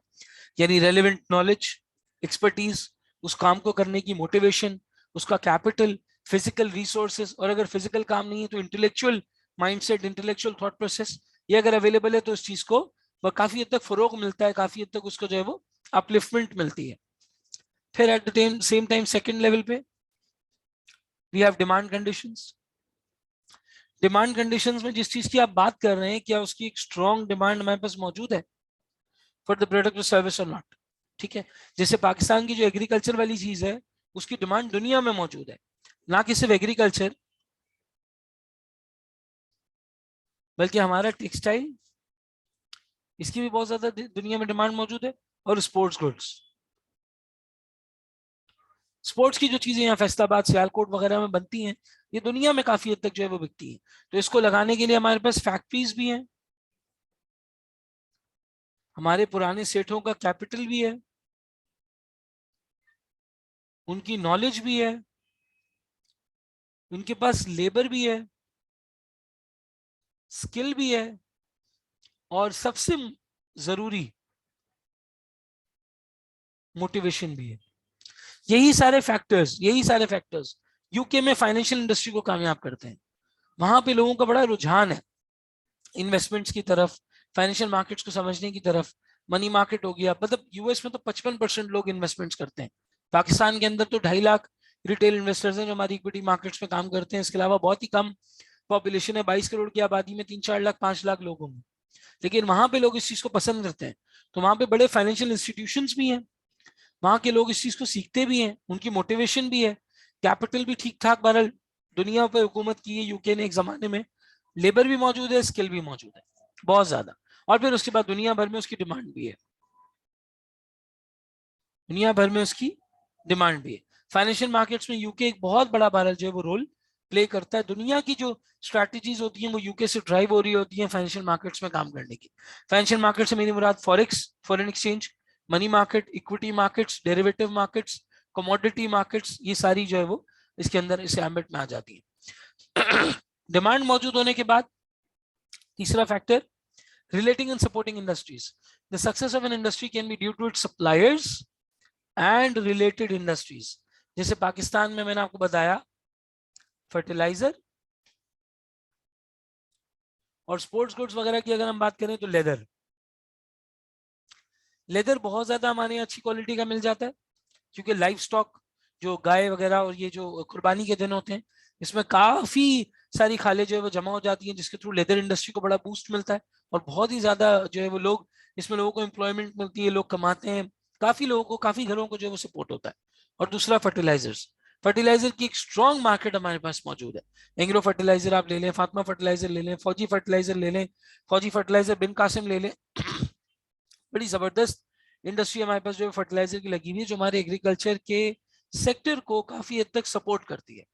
यानी रेलेवेंट नॉलेज, एक्सपर्टीज, उस काम को करने की मोटिवेशन, उसका कैपिटल, फिजिकल रिसोर्सेज, और अगर फिजिकल काम नहीं है तो intellectual mindset, intellectual thought process, ये अगर अवेलेबल है तो इस चीज को वह काफी हद तक फरोग मिलता है, काफी हद तक उसको जो है वो अपलिफ्टमेंट मिलती है। फिर at the same time second level पे we have demand conditions. Demand conditions में जिस चीज की आप बात कर रहे हैं, क्या उसकी एक स्ट्रॉन्ग डिमांड हमारे पास मौजूद है फॉर द प्रोडक्ट और सर्विस और नॉट। ठीक है, जैसे पाकिस्तान की जो एग्रीकल्चर वाली चीज है उसकी डिमांड दुनिया में मौजूद है, ना कि सिर्फ एग्रीकल्चर, बल्कि हमारा टेक्सटाइल, इसकी भी बहुत ज्यादा दुनिया में डिमांड मौजूद है, और स्पोर्ट्स गुड्स। स्पोर्ट्स की जो चीजें यहाँ फैसलाबाद, सियालकोट वगैरह में बनती हैं, ये दुनिया में काफी हद तक जो है वो बिकती है। तो इसको लगाने के लिए हमारे पास फैक्ट्रीज भी हैं, हमारे पुराने सेठों का कैपिटल भी है, उनकी नॉलेज भी है, उनके पास लेबर भी है, स्किल भी है, और सबसे जरूरी मोटिवेशन भी है। यही सारे फैक्टर्स यूके में फाइनेंशियल इंडस्ट्री को कामयाब करते हैं। वहां पे लोगों का बड़ा रुझान है इन्वेस्टमेंट्स की तरफ, फाइनेंशियल मार्केट्स को समझने की तरफ। मनी मार्केट हो गया, मतलब यूएस में तो 55% लोग इन्वेस्टमेंट्स करते हैं। पाकिस्तान के अंदर तो 2.5 लाख रिटेल इन्वेस्टर्स हैं जो हमारी इक्विटी मार्केट्स में काम करते हैं। इसके अलावा बहुत ही कम पॉपुलेशन है, 22 करोड़ की आबादी में 3-4 लाख 5 लाख लोग होंगे, लेकिन वहां पे लोग इस चीज को पसंद करते हैं। तो वहां पे बड़े फाइनेंशियल इंस्टीट्यूशंस भी हैं, वहां के लोग इस चीज को सीखते भी हैं, उनकी मोटिवेशन भी है, कैपिटल भी ठीक ठाक। बहरहाल दुनिया पर हुकूमत की है यूके ने एक जमाने में, लेबर भी मौजूद है, स्किल भी मौजूद है बहुत ज्यादा, और फिर उसके बाद दुनिया भर में उसकी डिमांड भी है, दुनिया भर में उसकी डिमांड भी है। फाइनेंशियल मार्केट्स में यूके एक बहुत बड़ा भारत जो है वो रोल प्ले करता है। दुनिया की जो स्ट्रैटेजीज होती हैं वो यूके से ड्राइव हो रही होती हैं फाइनेंशियल मार्केट्स में काम करने की। फाइनेंशियल मार्केट से मेरी मुराद forex, foreign exchange, money market, equity markets, derivative markets, commodity markets, ये सारी जो है वो इसके अंदर इस एम्बिट में आ जाती है। डिमांड मौजूद होने के बाद तीसरा factor, relating and supporting industries. The success of an industry can be due to its suppliers and related industries. जैसे पाकिस्तान में मैंने आपको बताया फर्टिलाइजर और स्पोर्ट्स गुड्स वगैरह की अगर हम बात करें तो लेदर। लेदर बहुत ज्यादा हमारे यहाँ अच्छी क्वालिटी का मिल जाता है, क्योंकि लाइव स्टॉक जो गाय वगैरह और ये जो कुर्बानी के दिन होते हैं, इसमें काफी सारी खाले जो है वो जमा हो जाती हैं, जिसके थ्रू लेदर इंडस्ट्री को बड़ा बूस्ट मिलता है, और बहुत ही ज्यादा जो है वो लोग, इसमें लोगों को एम्प्लॉयमेंट मिलती है, लोग कमाते हैं, काफी लोगों को, काफी घरों को जो है वो सपोर्ट होता है। और दूसरा फर्टिलाइजर्स, फर्टिलाइजर की एक स्ट्रॉन्ग मार्केट हमारे पास मौजूद है। एंग्रो फर्टिलाइजर आप ले लें, फातिमा फर्टिलाइजर ले लें, फौजी फर्टिलाइजर ले लें, फौजी फर्टिलाइजर बिन कासिम ले लें। बड़ी जबरदस्त इंडस्ट्री हमारे पास जो है फर्टिलाइजर की लगी हुई है, जो हमारे एग्रीकल्चर के सेक्टर को काफी हद तक सपोर्ट करती है,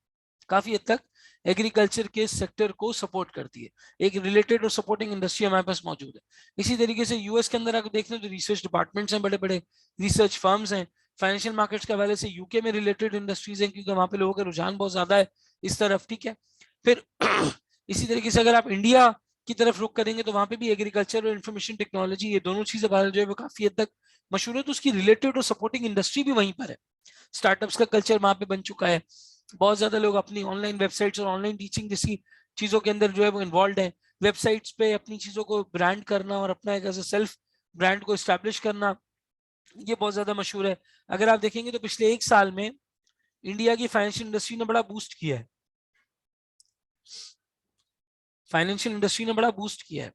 काफी हद तक एग्रीकल्चर के सेक्टर को सपोर्ट करती है। एक रिलेटेड और सपोर्टिंग इंडस्ट्री हमारे पास मौजूद है। इसी तरीके से यूएस के अंदर अगर देखते हैं तो रिसर्च डिपार्टमेंट्स हैं, बड़े बड़े रिसर्च फर्म्स हैं। फाइनेंशियल मार्केट्स के हवाले से यूके में रिलेटेड इंडस्ट्रीज हैं, क्योंकि वहां पे लोगों का रुझान बहुत ज्यादा है इस तरफ। ठीक है, फिर इसी तरीके से अगर आप इंडिया की तरफ रुख करेंगे तो वहां पे भी एग्रीकल्चर और इंफॉर्मेशन टेक्नोलॉजी, ये दोनों चीजें भारत जो है वो काफी हद तक मशहूर है, तो उसकी रिलेटेड और सपोर्टिंग इंडस्ट्री भी वहीं पर है। स्टार्टअप्स का कल्चर वहां पे बन चुका है, बहुत ज्यादा लोग अपनी ऑनलाइन वेबसाइट्स और ऑनलाइन टीचिंग जैसी चीजों के अंदर जो है वो इन्वॉल्व है। वेबसाइट्स पे अपनी चीजों को ब्रांड करना और अपना एक एज सेल्फ ब्रांड को स्टैब्लिश करना, ये बहुत ज्यादा मशहूर है। अगर आप देखेंगे तो पिछले 1 साल में इंडिया की फाइनेंशियल इंडस्ट्री ने बड़ा बूस्ट किया है, फाइनेंशियल इंडस्ट्री ने बड़ा बूस्ट किया है।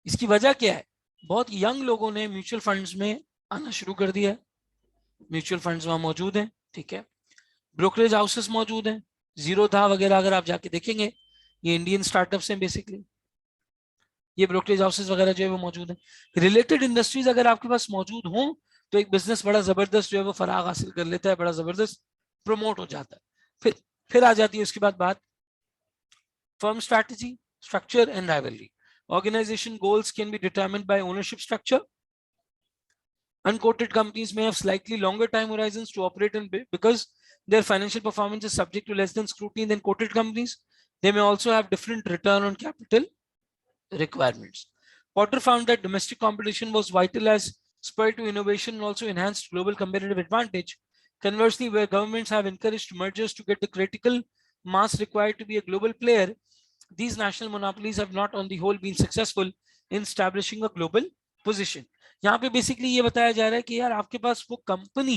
इसकी वजह क्या है? बहुत यंग लोगों ने म्यूचुअल फंड्स में आना शुरू कर दिया है, म्यूचुअल फंड्स वहां मौजूद हैं। ठीक है, ब्रोकरेज हाउसेस मौजूद हैं, जीरो था वगैरह अगर आप जाके देखेंगे, ये इंडियन स्टार्टअप्स हैं बेसिकली, ये ब्रोकरेज हाउसेस वगैरह जो है वो मौजूद है। रिलेटेड इंडस्ट्रीज अगर आपके पास मौजूद हो तो एक बिजनेस बड़ा जबरदस्त जो है वो फराग हासिल कर लेता है, बड़ा जबरदस्त प्रमोट हो जाता है। फिर आ जाती है उसके बाद बात firm strategy, structure and rivalry. Organization goals can be determined by ownership structure. Unquoted companies may have slightly longer time horizons to operate in because their financial performance is subject to less than scrutiny than quoted companies. They may also have different return on capital requirements. Porter found that domestic competition was vital as spur to innovation and also enhanced global competitive advantage. Conversely, where governments have encouraged mergers to get the critical mass required to be a global player, these national monopolies have not on the whole been successful in establishing a global position. यहाँ पे basically ये बताया जा रहा है कि यार आपके पास वो कंपनी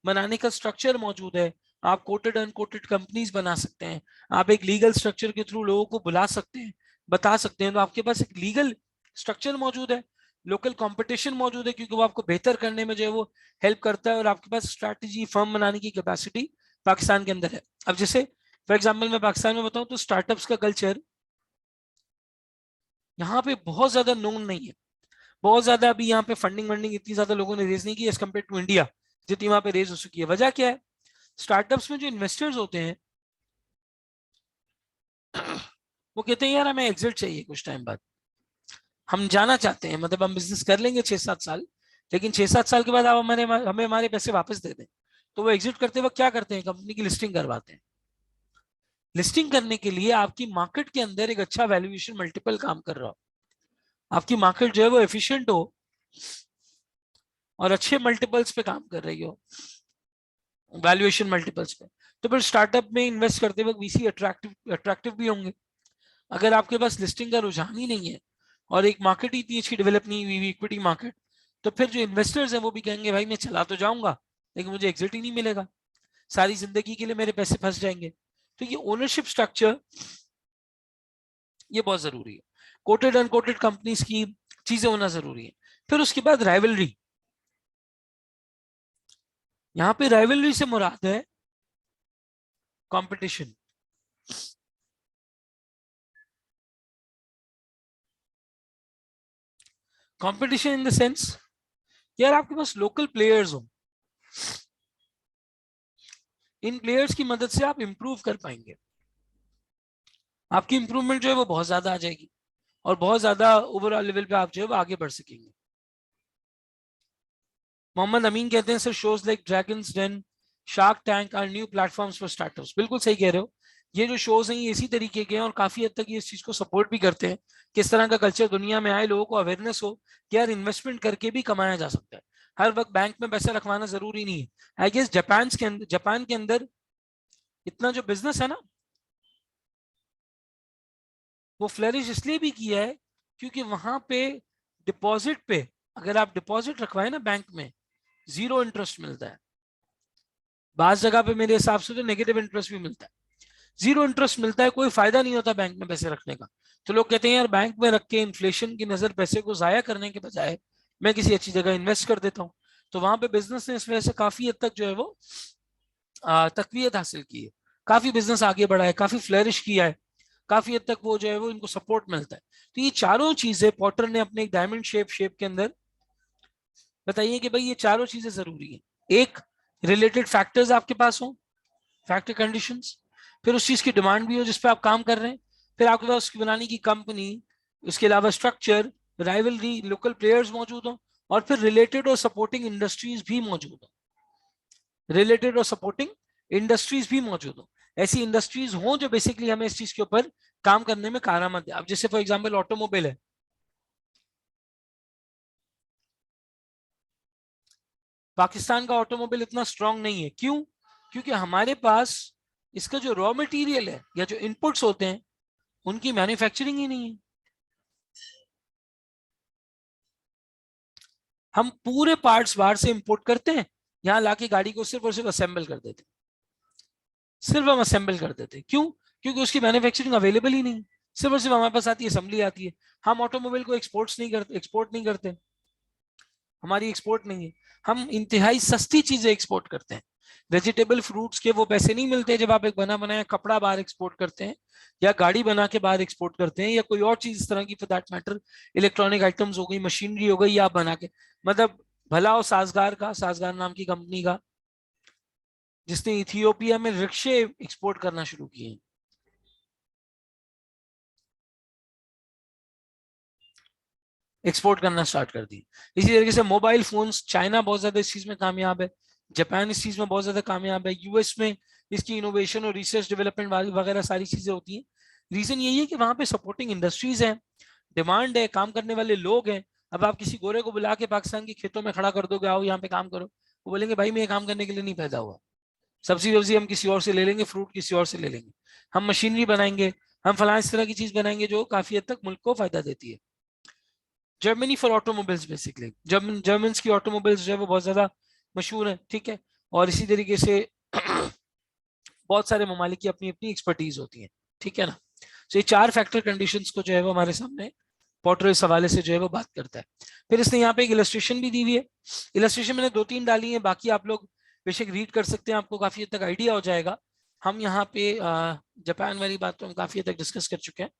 बनाने का स्ट्रक्चर मौजूद है, आप कोटेड अनकोटेड कंपनीज बना सकते हैं, आप एक लीगल स्ट्रक्चर के थ्रू लोगों को बुला सकते हैं, बता सकते हैं, तो आपके पास एक लीगल स्ट्रक्चर मौजूद है, लोकल कंपटीशन मौजूद है क्योंकि वो आपको बेहतर करने में जो है वो हेल्प करता है, और आपके पास स्ट्रैटेजी फर्म बनाने की कैपेसिटी पाकिस्तान के अंदर है. अब जैसे फॉर एग्जाम्पल मैं पाकिस्तान में बताऊं तो स्टार्टअप्स का कल्चर यहाँ पे बहुत ज्यादा नोन नहीं है, बहुत ज्यादा अभी यहाँ पे फंडिंग इतनी ज्यादा लोगों ने रेज नहीं की एज कम्पेयर टू इंडिया जितनी वहां पे रेज हो चुकी है. वजह क्या है? स्टार्टअप्स में जो इन्वेस्टर्स होते हैं वो कहते हैं यार हमें एग्जिट चाहिए कुछ टाइम बाद, हम जाना चाहते हैं, मतलब हम बिजनेस कर लेंगे 6-7 साल, लेकिन 6-7 साल के बाद आप हमें हमारे पैसे वापस दे दें. तो वो एग्जिट करते वक्त क्या करते हैं? कंपनी की लिस्टिंग करवाते हैं. लिस्टिंग करने के लिए आपकी मार्केट के अंदर एक अच्छा वैल्यूएशन मल्टीपल काम कर रहा हो, आपकी मार्केट जो है वो एफिशिएंट हो और अच्छे मल्टीपल्स पे काम कर रही हो, वैल्यूएशन मल्टीपल्स पे, तो फिर स्टार्टअप में इन्वेस्ट करते वक्त वीसी अट्रैक्टिव भी होंगे. अगर आपके पास लिस्टिंग का रुझान ही नहीं है और एक मार्केट ही इतनी अच्छी डेवलप नहीं हुई इक्विटी मार्केट, तो फिर जो इन्वेस्टर्स हैं वो भी कहेंगे भाई मैं चला तो जाऊंगा लेकिन मुझे एग्जिट ही नहीं मिलेगा, सारी जिंदगी के लिए मेरे पैसे फंस जाएंगे. तो ये ओनरशिप स्ट्रक्चर ये बहुत जरूरी है. कोटेड अनकोटेड कंपनीज की चीजें होना जरूरी है. फिर उसके बाद राइवलरी. यहाँ पे राइवलरी से मुराद है competition. Competition in the sense यार आपके पास लोकल प्लेयर्स हो, इन प्लेयर्स की मदद से आप इंप्रूव कर पाएंगे, आपकी इंप्रूवमेंट जो है वो बहुत ज्यादा आ जाएगी और बहुत ज्यादा ओवरऑल लेवल पे आप जो है वो आगे बढ़ सकेंगे. मोहम्मद अमीन कहते हैं sir shows like Dragons Den, Shark Tank are new platforms for startups. बिल्कुल सही कह रहे हो, ये जो शोज हैं ये इसी तरीके के हैं और काफी हद तक ये इस चीज को सपोर्ट भी करते हैं. किस तरह का कल्चर दुनिया में आए, लोगों को अवेयरनेस हो कि यार इन्वेस्टमेंट करके भी कमाया जा सकता है, हर वक्त बैंक में पैसा रखवाना जरूरी नहीं है. आई गेस जापान के अंदर इतना जो बिजनेस है ना वो फ्लरिश इसलिए भी किया है क्योंकि वहां पे डिपॉजिट पे अगर आप डिपॉजिट रखवाए ना बैंक में, 0 इंटरेस्ट मिलता है. बाज जगह पे मेरे हिसाब से तो नेगेटिव इंटरेस्ट भी मिलता है. 0 इंटरेस्ट मिलता है, कोई फायदा नहीं होता बैंक में पैसे रखने का. तो लोग कहते हैं यार बैंक में रख के इन्फ्लेशन की नजर पैसे को जाया करने के बजाय मैं किसी अच्छी जगह इन्वेस्ट कर देता हूँ. तो वहां पे बिजनेस ने इस वजह से काफी हद तक जो है वो तकवीयत हासिल की है, काफी बिजनेस आगे बढ़ा है, काफी फ्लरिश किया है, काफी हद तक वो जो है वो इनको सपोर्ट मिलता है. तो ये चारों चीजें पॉटर ने अपने एक डायमंड शेप के अंदर बताइए कि भाई ये चारों चीजें जरूरी है. एक, रिलेटेड फैक्टर्स आपके पास हो, फैक्टर कंडीशंस, फिर उस चीज की डिमांड भी हो जिस पे आप काम कर रहे हैं, फिर आपके पास उसकी बनाने की कंपनी, उसके अलावा स्ट्रक्चर, राइवलरी, लोकल प्लेयर्स मौजूद हो, और फिर रिलेटेड और सपोर्टिंग इंडस्ट्रीज भी मौजूद हो, रिलेटेड और सपोर्टिंग इंडस्ट्रीज भी मौजूद हो. ऐसी इंडस्ट्रीज हो जो बेसिकली हमें इस चीज के ऊपर काम करने में कारआमद है. अब जैसे फॉर एग्जांपल ऑटोमोबाइल है, पाकिस्तान का ऑटोमोबाइल इतना स्ट्रांग नहीं है. क्यों? क्योंकि हमारे पास इसका जो रॉ मटेरियल है या जो इनपुट्स होते हैं उनकी मैन्युफैक्चरिंग ही नहीं है. हम पूरे पार्ट्स बाहर से इंपोर्ट करते हैं, यहाँ लाके गाड़ी को सिर्फ और सिर्फ असेंबल कर देते हैं, सिर्फ हम असेंबल कर देते हैं. क्यों? क्योंकि उसकी मैन्युफैक्चरिंग अवेलेबल ही नहीं, सिर्फ और सिर्फ हमारे पास आती है, असेंबली आती है. हम ऑटोमोबाइल को एक्सपोर्ट नहीं करते, हमारी एक्सपोर्ट नहीं है. हम इंतहाई सस्ती चीजें एक्सपोर्ट करते हैं. वेजिटेबल फ्रूट्स के वो पैसे नहीं मिलते जब आप एक बना बनाया कपड़ा बाहर एक्सपोर्ट करते हैं या गाड़ी बना के बाहर एक्सपोर्ट करते हैं या कोई और चीज इस तरह की, for that matter electronic items हो गई, मशीनरी हो गई, या आप बना के, मतलब भला हो साजगार नाम की कंपनी का जिसने इथियोपिया में रिक्शे एक्सपोर्ट करना शुरू किए. एक्सपोर्ट करना स्टार्ट कर दी। इसी तरीके से मोबाइल फोन्स, चाइना बहुत ज्यादा इस चीज में कामयाब है, जापान इस चीज में बहुत ज्यादा कामयाब है, यूएस में इसकी इनोवेशन और रिसर्च डेवलपमेंट वगैरह सारी चीजें होती हैं। रीजन यही है कि वहां पे सपोर्टिंग इंडस्ट्रीज हैं, डिमांड है, काम करने वाले लोग हैं। अब आप किसी गोरे को बुला के पाकिस्तान के खेतों में खड़ा कर दोगे, आओ यहाँ पे काम करो, वो बोलेंगे भाई मैं ये काम करने के लिए नहीं पैदा हुआ, सब्जी वब्जी हम किसी और से ले लेंगे, फ्रूट किसी और से ले लेंगे, हम मशीनरी बनाएंगे, हम फलां इस तरह की चीज बनाएंगे जो काफी हद तक मुल्क को फायदा देती है। Germany for automobiles, basically German की ऑटोमोबाइल्स जो है वो बहुत ज्यादा मशहूर है, ठीक है। और इसी तरीके से बहुत सारे ममालिक की अपनी अपनी एक्सपर्टीज होती है, ठीक है ना। तो ये चार फैक्टर कंडीशंस को जो है वो हमारे सामने पोर्टर इस हवाले से जो है वो बात करता है। फिर इसने यहाँ पे एक इलस्ट्रेशन भी दी हुई है। इलस्ट्रेशन मैंने 2-3 डाली है, बाकी आप लोग बेशक रीड कर सकते हैं, आपको काफी हद तक आइडिया हो जाएगा। हम यहाँ पे जापान वाली बात तो हम काफी हद तक डिस्कस कर चुके हैं।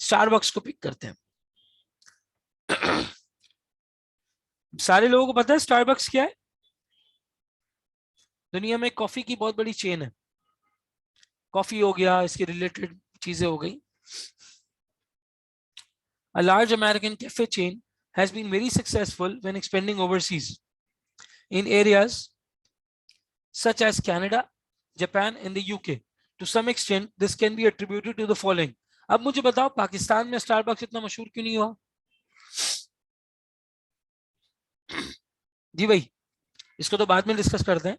स्टारबक्स को पिक करते हैं। सारे लोगों को पता है स्टारबक्स क्या है? दुनिया में कॉफी की बहुत बड़ी चेन है। कॉफी हो गया, इसके रिलेटेड चीजें हो गई। A large American cafe chain has been very successful when expanding overseas in areas such as Canada, Japan and the UK. To some extent, this can be attributed to the following. अब मुझे बताओ पाकिस्तान में Starbucks इतना मशहूर क्यों नहीं हुआ? जी भाई, इसको तो बाद में डिस्कस करते हैं,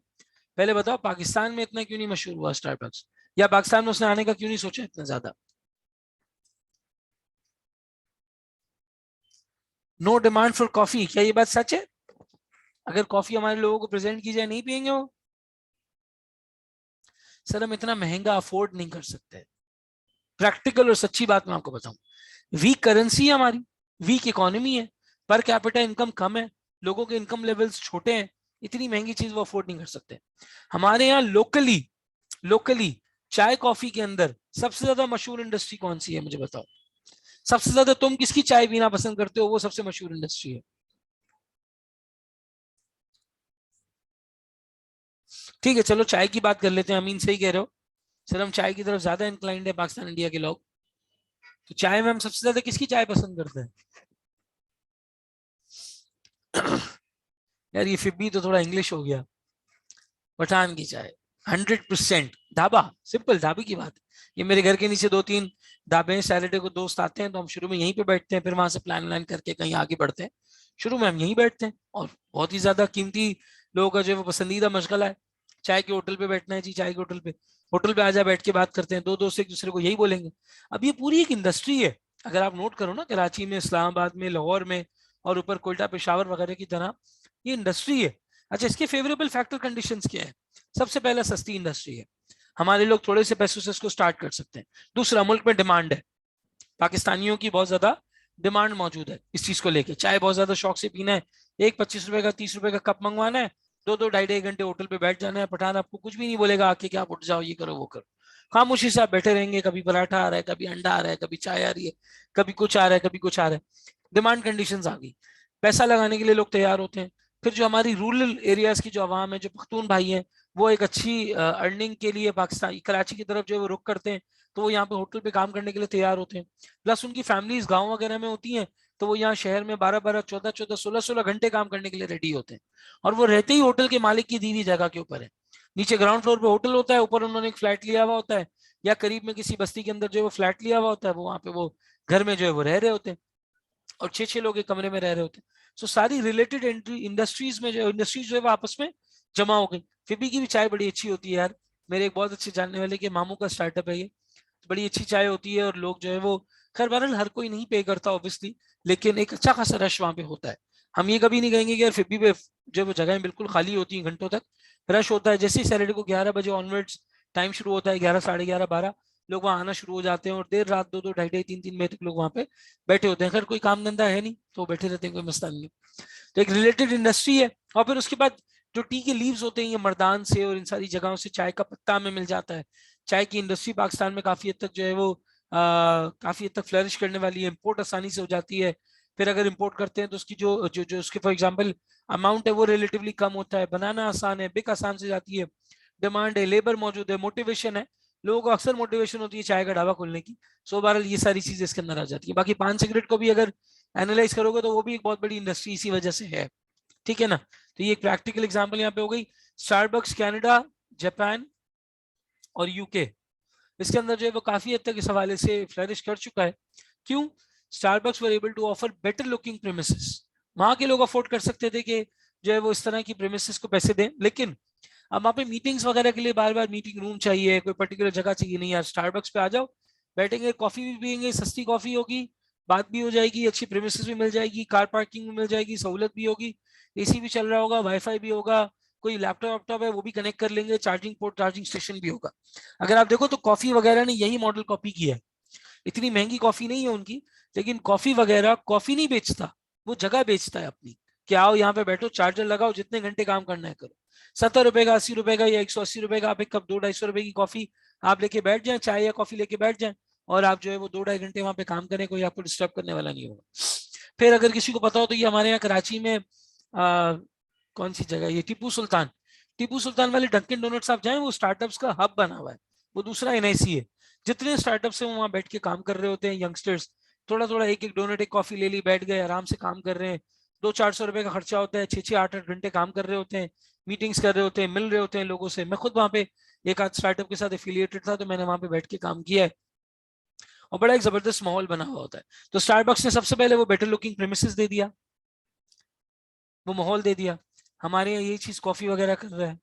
पहले बताओ पाकिस्तान में इतना क्यों नहीं मशहूर हुआ स्टारबक्स, या पाकिस्तान में उसने आने का क्यों नहीं सोचा इतना ज्यादा? नो डिमांड फॉर कॉफी, क्या ये बात सच है? अगर कॉफी हमारे लोगों को प्रेजेंट की जाए नहीं पियेंगे वो? सर हम इतना महंगा अफोर्ड नहीं कर सकते। प्रैक्टिकल और सच्ची बात मैं आपको बताऊं, वीक करेंसी है हमारी, वीक इकोनॉमी है, पर कैपिटा इनकम कम है, लोगों के इनकम लेवल्स छोटे हैं, इतनी महंगी चीज वो अफोर्ड नहीं कर सकते। हमारे यहाँ लोकली लोकली चाय कॉफी के अंदर सबसे ज्यादा मशहूर इंडस्ट्री कौन सी है मुझे बताओ? सबसे ज्यादा तुम किसकी चाय पीना पसंद करते हो, वो सबसे मशहूर इंडस्ट्री है। ठीक है, चलो चाय की बात कर लेते हैं। अमीन सही कह रहे हो, सर हम चाय की तरफ ज्यादा इंक्लाइंड है पाकिस्तान इंडिया के लोग। तो चाय में हम सबसे ज्यादा किसकी चाय पसंद करते हैं? यार ये फिर भी तो थोड़ा इंग्लिश हो गया। पठान की चाय 100%। ढाबा, सिंपल ढाबे की बात है। ये मेरे घर के नीचे 2-3 ढाबे हैं, सैटरडे को दोस्त आते हैं तो हम शुरू में यहीं पे बैठते हैं, फिर वहां से प्लान व्लान करके कहीं आगे बढ़ते हैं। शुरू में हम यहीं बैठते हैं और बहुत ही ज्यादा कीमती लोगों का जो है वो पसंदीदा मशगला है चाय के होटल पे बैठना है जी। चाय के होटल पे आजा, बैठ के बात करते हैं, दो दोस्त एक दूसरे को यही बोलेंगे। अब ये पूरी एक इंडस्ट्री है, अगर आप नोट करो ना, कराची में, इस्लामाबाद में, लाहौर में और ऊपर कोयटा पेशावर वगैरह की तरह ये इंडस्ट्री है। अच्छा, इसके फेवरेबल फैक्टर कंडीशंस क्या है? सबसे पहला सस्ती इंडस्ट्री है, हमारे लोग थोड़े से पैसों से इसको स्टार्ट कर सकते हैं। दूसरा, मुल्क में डिमांड है, पाकिस्तानियों की बहुत ज्यादा डिमांड मौजूद है इस चीज को लेके। चाय बहुत ज्यादा शौक से पीना है, एक 25 रुपए का 30 रुपए का कप मंगवाना है, 2-2 ढाई-ढाई घंटे होटल पे बैठ जाना है। पठान आपको कुछ भी नहीं बोलेगा आके कि आप उठ जाओ, ये करो वो करो, खामोशी से आप बैठे रहेंगे। कभी पराठा आ रहा है, कभी अंडा आ रहा है, कभी चाय आ रही है, कभी कुछ आ रहा है, कभी कुछ आ रहा है। डिमांड कंडीशंस आ गई, पैसा लगाने के लिए लोग तैयार होते हैं। फिर जो हमारी रूरल एरियाज की जो आवाम है, जो पख्तून भाई हैं, वो एक अच्छी अर्निंग के लिए पाकिस्तान कराची की तरफ जो है वो रुक करते हैं, तो वो यहाँ पे होटल पे काम करने के लिए तैयार होते हैं। प्लस उनकी फैमिलीज गांव वगैरह में होती हैं, तो वो यहाँ शहर में 12-12, 14-14, 16-16 घंटे काम करने के लिए रेडी होते हैं। और वो रहते ही होटल के मालिक की दी हुई जगह के ऊपर है। नीचे ग्राउंड फ्लोर पे होटल होता है, ऊपर उन्होंने एक फ्लैट लिया हुआ होता है, या करीब में किसी बस्ती के अंदर जो है वो फ्लैट लिया हुआ होता है, वो वहाँ पे वो घर में जो है वो रह रहे होते हैं, और 6-6 लोग एक कमरे में रह रहे होते हैं। सो सारी रिलेटेड इंडस्ट्रीज में जो इंडस्ट्रीज जो है वो आपस में जमा हो गई। फिबी की भी चाय बड़ी अच्छी होती है यार, मेरे एक बहुत अच्छे जानने वाले के मामू का स्टार्टअप है ये, बड़ी अच्छी चाय होती है। और लोग जो है वो, खैर बहरहाल हर कोई नहीं पे करता ऑब्वियसली, लेकिन एक अच्छा खासा रश वहां पे होता है। हम ये कभी नहीं कहेंगे कि यार फिबी पे जो वो जगह बिल्कुल खाली होती हैं, घंटों तक रश होता है। जैसे ही सैटरडे को 11 बजे ऑनवर्ड्स टाइम शुरू होता है, 11, साढ़े 11, 12, लोग वहां आना शुरू हो जाते हैं, और देर रात 2-2, ढाई-ढाई, 3-3 बजे तक लोग वहां पे बैठे होते हैं। खैर कोई काम धंधा है नहीं तो बैठे रहते हैं, कोई मसला नहीं है। तो एक रिलेटेड इंडस्ट्री है। और फिर उसके बाद जो टी के लीव्स होते हैं, ये मर्दान से और इन सारी जगहों से चाय का पत्ता हमें मिल जाता है। चाय की इंडस्ट्री पाकिस्तान में काफी हद तक जो है वो काफी हद तक फ्लरिश करने वाली है, इम्पोर्ट आसानी से हो जाती है। फिर अगर इम्पोर्ट करते हैं तो उसकी जो जो जो उसके फॉर एग्जांपल अमाउंट है वो रिलेटिवली कम होता है, बनाना आसान है, बिक आसान से जाती है, डिमांड है, लेबर मौजूद है, मोटिवेशन है। लोगों को अक्सर मोटिवेशन होती है चाय का ढाबा खोलने की। सो बहरहाल ये सारी चीजें इसके अंदर आ जाती है। बाकी पान सिगरेट को भी अगर एनालाइज करोगे तो वो भी एक बहुत बड़ी इंडस्ट्री इसी वजह से है, ठीक है ना। तो ये एक प्रैक्टिकल एग्जांपल यहाँ पे हो गई। स्टारबक्स कनाडा, जापान और यूके, इसके अंदर जो है वो काफी हद तक इस हवाले से फ्लरिश कर चुका है। क्यों? Starbucks were able to offer better looking premises. वहां के लोग अफोर्ड कर सकते थे कि जो है वो इस तरह की प्रीमिसेस को पैसे दें, लेकिन अब वहाँ पे मीटिंग्स वगैरह के लिए बार बार मीटिंग रूम चाहिए, कोई पर्टिकुलर जगह चाहिए नहीं यार, स्टारबक्स पे आ जाओ, बैठेंगे, कॉफी भी पियेंगे, सस्ती कॉफी होगी, बात भी हो जाएगी, अच्छी प्रीमिसेस भी मिल जाएगी, कार पार्किंग भी मिल जाएगी, सहूलत भी होगी, एसी भी चल रहा होगा, वाईफाई भी होगा, कोई लैपटॉप वैपटॉप है वो भी कनेक्ट कर लेंगे, चार्जिंग पोर्ट चार्जिंग स्टेशन भी होगा। अगर आप देखो तो कॉफी वगैरह ने यही मॉडल कॉपी किया है। इतनी महंगी कॉफी नहीं है उनकी, लेकिन कॉफी वगैरह कॉफी नहीं बेचता, वो जगह बेचता है अपनी, कि आओ यहाँ पे बैठो, चार्जर लगाओ, जितने घंटे काम करना है करो। 70 रुपए का, 80 रुपए का या 180 रुपए का आप एक कप 200-250 रुपए की कॉफी आप लेके बैठ जाए, चाय या कॉफी लेके बैठ जाए, और आप जो है वो 2-2.5 घंटे वहां पे काम करें, कोई आपको डिस्टर्ब करने वाला नहीं होगा। फिर अगर किसी को पता हो तो ये हमारे यहाँ कराची में कौन सी जगह, ये टीपू सुल्तान, टीपू सुल्तान वाले डंकिन डोनट्स आप जाएं, वो स्टार्टअप्स का हब बना हुआ है, वो दूसरा एनआईसी है। जितने स्टार्टअप्स हैं वहां बैठ के काम कर रहे होते हैं यंगस्टर्स, थोड़ा थोड़ा एक एक डोनट एक कॉफी ले ली, बैठ गए, आराम से काम कर रहे हैं। 200-400 रुपए का खर्चा होता है, 6-6 8-8 घंटे काम कर रहे होते हैं, मीटिंग्स कर रहे होते हैं, मिल रहे होते हैं लोगों से। मैं खुद वहां पे एक आध स्टार्टअप के साथ एफिलिएटेड था, तो मैंने वहां पे बैठ के काम किया है, और बड़ा एक जबरदस्त माहौल बना हुआ होता है। तो स्टारबक्स ने सबसे पहले वो बेटर लुकिंग प्रीमिसेस दे दिया, वो माहौल दे दिया। हमारे यहाँ यही चीज कॉफी वगैरह कर रहा है,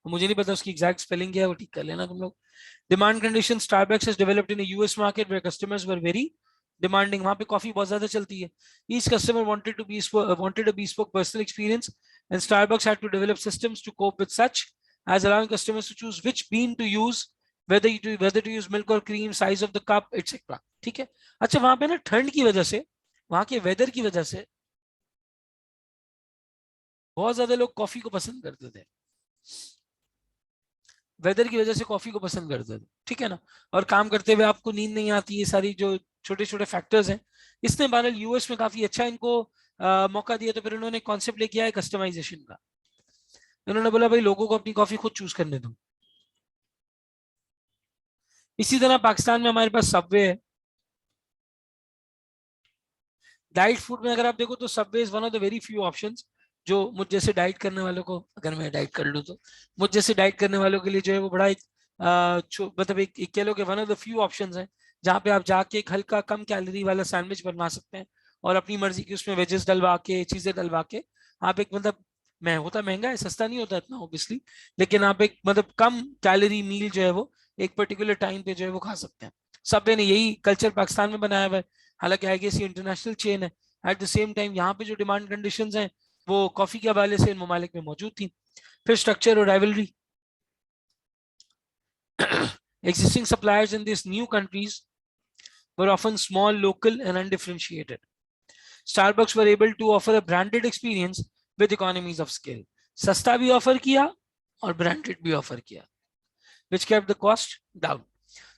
मुझे नहीं पता उसकी एग्जैक्ट स्पेलिंग क्या है, वो ठीक कर लेना तुम लोग। Demand condition, Starbucks has developed in US market where customers were very demanding. वहां पे कॉफी बहुत ज्यादा चलती है। Each customer wanted a bespoke personal experience, and Starbucks had to develop systems to cope with such, as allowing customers to choose which bean to use, whether to use milk or cream, size of the cup, etc. ठीक है। अच्छा, वहां पे ना ठंड की वजह से, वहां के वेदर की वजह से बहुत ज्यादा लोग कॉफी को पसंद करते थे, वेदर की वजह से कॉफी को पसंद करते थे, ठीक है ना। और काम करते हुए आपको नींद नहीं आती, ये सारी जो छोटे छोटे फैक्टर्स हैं, इसने बहरहाल यूएस में काफी अच्छा इनको मौका दिया। तो फिर उन्होंने कॉन्सेप्ट लेके आया कस्टमाइजेशन का। उन्होंने बोला भाई लोगों को अपनी कॉफी खुद चूज करने दो। इसी तरह पाकिस्तान में हमारे पास सबवे है। डाइट फूड में अगर आप देखो तो Subway is one of the very few options जो मुझ जैसे डाइट करने वालों को, अगर मैं डाइट कर लूँ तो मुझ जैसे डाइट करने वालों के लिए जो है वो बड़ा एक मतलब एक कह लो कि one of the few options है जहाँ पे आप जाके एक हल्का कम कैलोरी वाला सैंडविच बनवा सकते हैं, और अपनी मर्जी की उसमें वेजेस डलवा के, चीजें डलवा के आप एक मतलब, मैं होता महंगा है, सस्ता नहीं होता इतना ऑब्वियसली, लेकिन आप एक मतलब कम कैलोरी मील जो है वो एक पर्टिकुलर टाइम पे जो है वो खा सकते हैं। सबवे ने यही कल्चर पाकिस्तान में बनाया हुआ है, हालांकि आई गेस ये इंटरनेशनल चेन है। एट द सेम टाइम यहाँ पे जो डिमांड कंडीशंस हैं वो कॉफी के हवाले से इन ममालिक में मौजूद थी। फिर स्ट्रक्चर और rivalry. Existing suppliers in these new countries were often small, local, and undifferentiated. Starbucks were able to offer a branded experience with economies of scale. सस्ता भी ऑफर किया और ब्रांडेड भी ऑफर किया, which kept the cost down.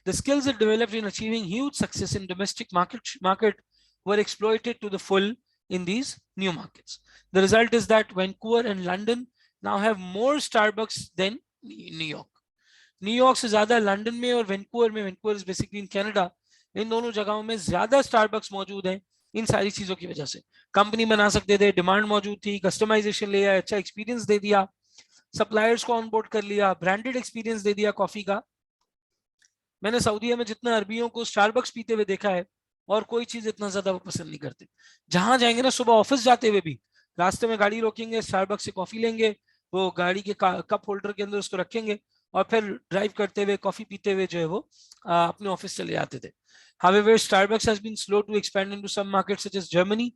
The skills it developed in achieving huge success in domestic market were exploited to the full in these new markets. The result is that Vancouver and London now have more Starbucks than New York. New York से ज्यादा London में और Vancouver में, Vancouver is basically in Canada, इन दोनों जगहों में ज्यादा स्टारबक्स मौजूद हैं। इन सारी चीजों की वजह से कंपनी बना सकते थे, डिमांड मौजूद थी, कस्टमाइजेशन ले आया, अच्छा एक्सपीरियंस दे दिया, सप्लायर्स को ऑनबोर्ड कर लिया, ब्रांडेड एक्सपीरियंस दे दिया कॉफी का। मैंने सऊदीया में जितना अरबियों को स्टारबक्स पीते हुए देखा है, और कोई चीज इतना ज्यादा वो पसंद नहीं करते। जहां जाएंगे ना, सुबह ऑफिस जाते हुए भी रास्ते में गाड़ी रोकेंगे, स्टारबक्स से कॉफी लेंगे, वो गाड़ी के कप होल्डर के अंदर उसको रखेंगे, और फिर ड्राइव करते हुए कॉफी पीते हुए जो है वो अपने ऑफिस चले जाते थे। However, Starbucks has been slow to expand into some markets such as Germany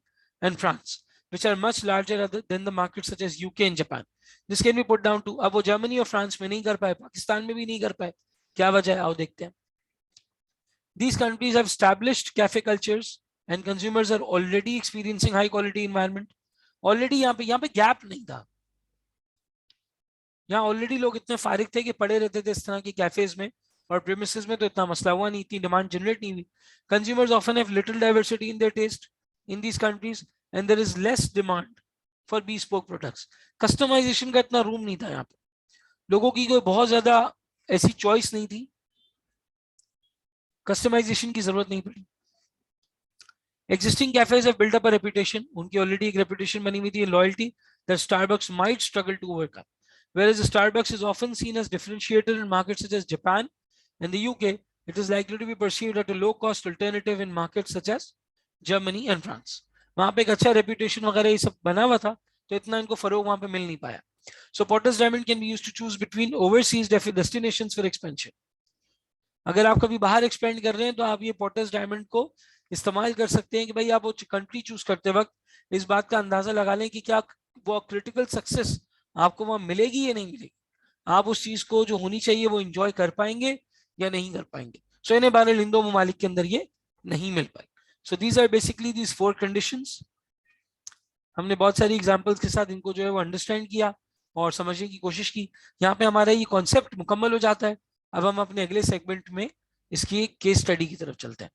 and France, which are much larger than the markets such as UK and Japan. This can be put down to, अब वो Germany और France में नहीं कर पाए, पाकिस्तान में भी नहीं कर पाए, क्या वजह है आओ देखते हैं। These countries have established cafe cultures and consumers are already experiencing high quality environment. Already यहाँ पे गैप नहीं था, यहाँ ऑलरेडी लोग इतने फारिग थे कि पड़े रहते थे इस तरह की कैफेज में और प्रीमिसेस में, तो इतना मसला हुआ नहीं, इतनी डिमांड जनरेट नहीं हुई। Consumers often have little diversity in their taste in these countries and there is less demand for bespoke products. Customization का इतना रूम नहीं था यहाँ पे, लोगों की कोई बहुत ज्यादा ऐसी चॉइस नहीं थी कस्टमाइजेशन की जरूरत नहीं पड़ी। Existing cafes have built up a reputation. उनकी already एक reputation बनी हुई थी, loyalty that Starbucks might struggle to overcome. Whereas Starbucks is often seen as differentiated in markets such as Japan and the UK, it is likely to be perceived as a low-cost alternative in markets such as Germany and France. वहाँ पे एक अच्छा reputation वगैरह ये सब बना हुआ था, तो इतना इनको फरोग वहाँ पे मिल नहीं पाया. So Potter's Diamond can be used to choose between overseas destinations for expansion. अगर आप कभी बाहर एक्सपेंड कर रहे हैं तो आप ये पॉटर्स डायमंड को इस्तेमाल कर सकते हैं कि भाई आप वो कंट्री चूज करते वक्त इस बात का अंदाजा लगा लें कि क्या वो क्रिटिकल सक्सेस आपको वहां मिलेगी या नहीं मिलेगी, आप उस चीज को जो होनी चाहिए वो एंजॉय कर पाएंगे या नहीं कर पाएंगे. सो इन्हें 12 लिंदो ममालिक के अंदर ये नहीं मिल पाई. So these are basically these 4 conditions. हमने बहुत सारी एग्जांपल्स के साथ इनको जो है वो अंडरस्टैंड किया और समझने की कोशिश की. यहाँ पे हमारा ये कॉन्सेप्ट मुकम्मल हो जाता है. अब हम अपने अगले सेगमेंट में इसकी केस स्टडी की तरफ चलते हैं.